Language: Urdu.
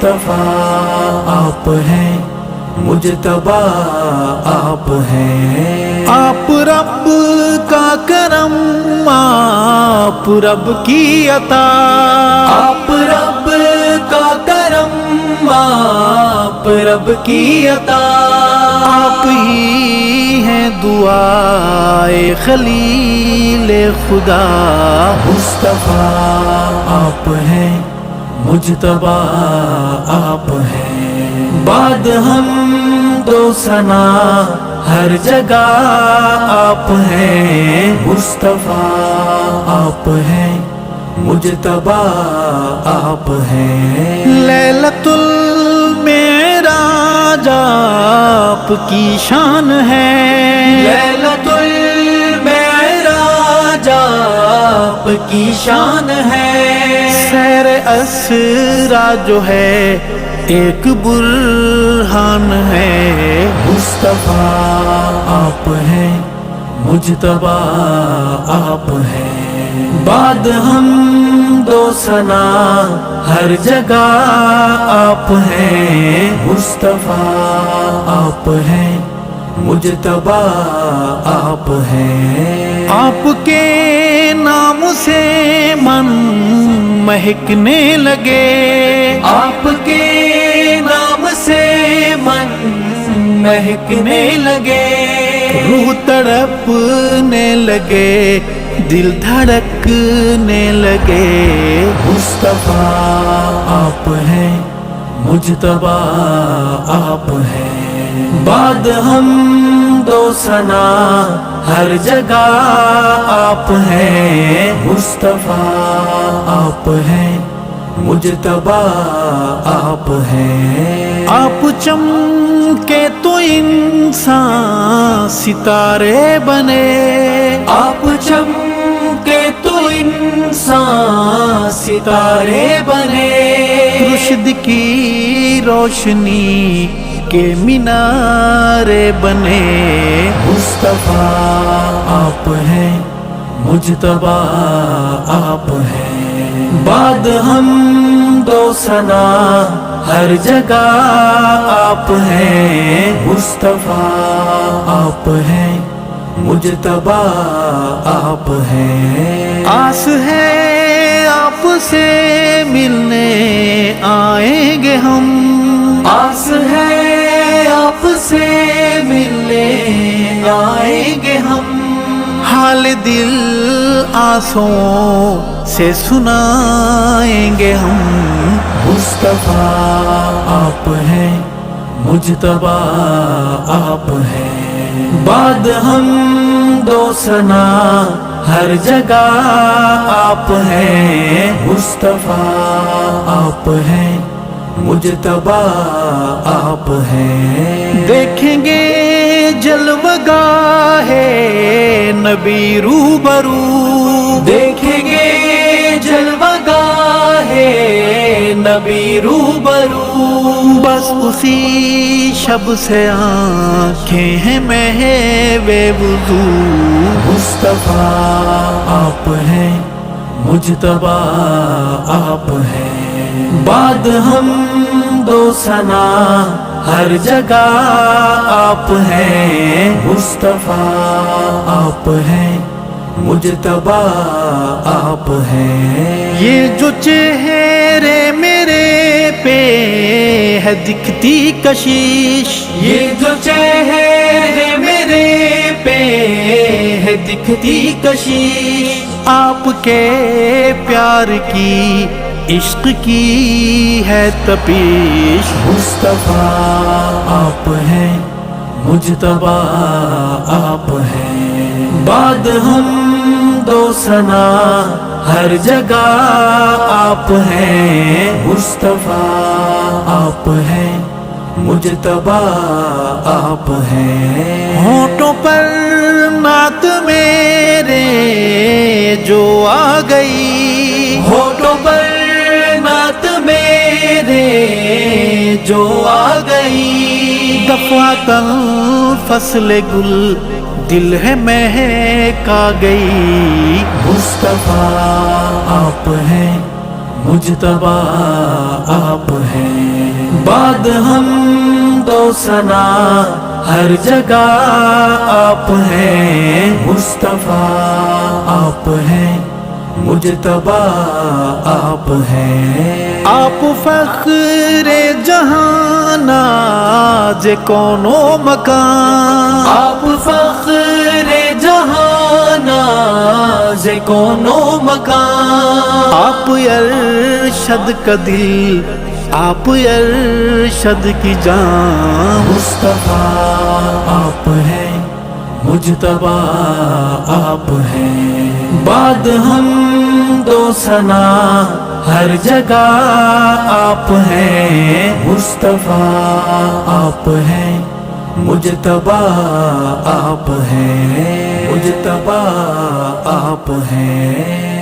مصطفیٰ آپ ہیں، مجتبی آپ ہیں۔ آپ رب کا کرم، آپ رب کی عطا، آپ رب کا کرم، آپ رب کی عطا، آپ ہی ہیں دعائے خلیل خدا۔ مصطفیٰ آپ ہیں، مجتبی آپ ہیں، بعد ہم دو ثنا ہر جگہ آپ ہیں۔ مصطفیٰ آپ ہیں، مجتبی آپ ہیں۔ لیلۃ المعراج آپ کی شان ہے، لیلۃ المعراج آپ کی شان ہے۔ سیر اسرا جو ہے ایک برہان ہے۔ مصطفیٰ آپ ہیں، مجتبی آپ ہیں، بعد ہم دو ثنا ہر جگہ آپ ہیں۔ مصطفیٰ آپ ہیں، مجتبی آپ ہیں۔ آپ کے نام سے من مہکنے لگے، آپ کے نام سے من مہکنے لگے، روح تڑپنے لگے، دل دھڑکنے لگے۔ مصطفیٰ آپ ہیں، مجتبی آپ ہیں، بعد ہم دو ثنا ہر جگہ آپ ہیں۔ مصطفیٰ آپ ہیں، مجتبی آپ ہیں۔ آپ چمکے تو انسان ستارے بنے، آپ چمکے تو انسان ستارے بنے، رشد کی روشنی کے مینارے بنے۔ مصطفیٰ آپ ہیں، مجتبی آپ ہیں، بعد ہم دو ثنا ہر جگہ آپ ہیں۔ مصطفیٰ آپ ہیں، مجتبی آپ ہیں۔ آس ہے آپ سے ملنے آئیں گے ہم، آس ہے آپ سے ملنے آئیں گے ہم، حال دل آنسوں سے سنائیں گے ہم۔ مصطفیٰ آپ ہیں، مجتبی آپ ہیں، بعد ہم دو ثنا ہر جگہ آپ ہیں۔ مصطفیٰ آپ ہیں، مجتبی آپ ہیں۔ دیکھیں گے جلوہ گاہ نبی روبرو، دیکھیں گے جلوہ گاہ نبی روبرو، بس اسی شب سے آنکھیں ہیں محوے وضو۔ مصطفیٰ آپ ہیں، مجتبی آپ ہیں، بعد ہم دو ثنا ہر جگہ آپ ہیں۔ مصطفیٰ آپ ہیں، مجتبی آپ ہیں۔ یہ جو چہرے میرے پہ ہے دکھتی کشش، یہ جو چہرے میرے پہ ہے دکھتی کشش، آپ کے پیار کی عشق کی ہے تپش۔ مصطفیٰ آپ ہیں، مجتبی آپ ہیں، بعد ہم دو ثنا ہر جگہ آپ ہیں۔ مصطفیٰ آپ ہیں، مجتبی آپ ہیں۔ ہونٹوں پر نعت میرے جو آ گئی، ہونٹوں پر نعت میرے جو آ گئی، دفعتاً فصل گل دل ہے مہک آ گئی۔ مصطفیٰ آپ ہیں، مجتبی آپ ہیں. بعد ہم تو ثنا ہر جگہ آپ ہیں. مصطفیٰ آپ ہیں, مجتبی آپ ہیں. آپ فخر جہاں ناز کونو مکان. آپ فخر جہاں ناز کونو مکان. آپ ارشد کا دل, آپ ارشد کی جان. مصطفیٰ آپ ہیں, مجتبی آپ ہیں. بعد ہم دو ثنا ہر جگہ آپ ہیں. مصطفیٰ آپ ہیں, مجتبی آپ ہیں. مجتبی آپ ہیں.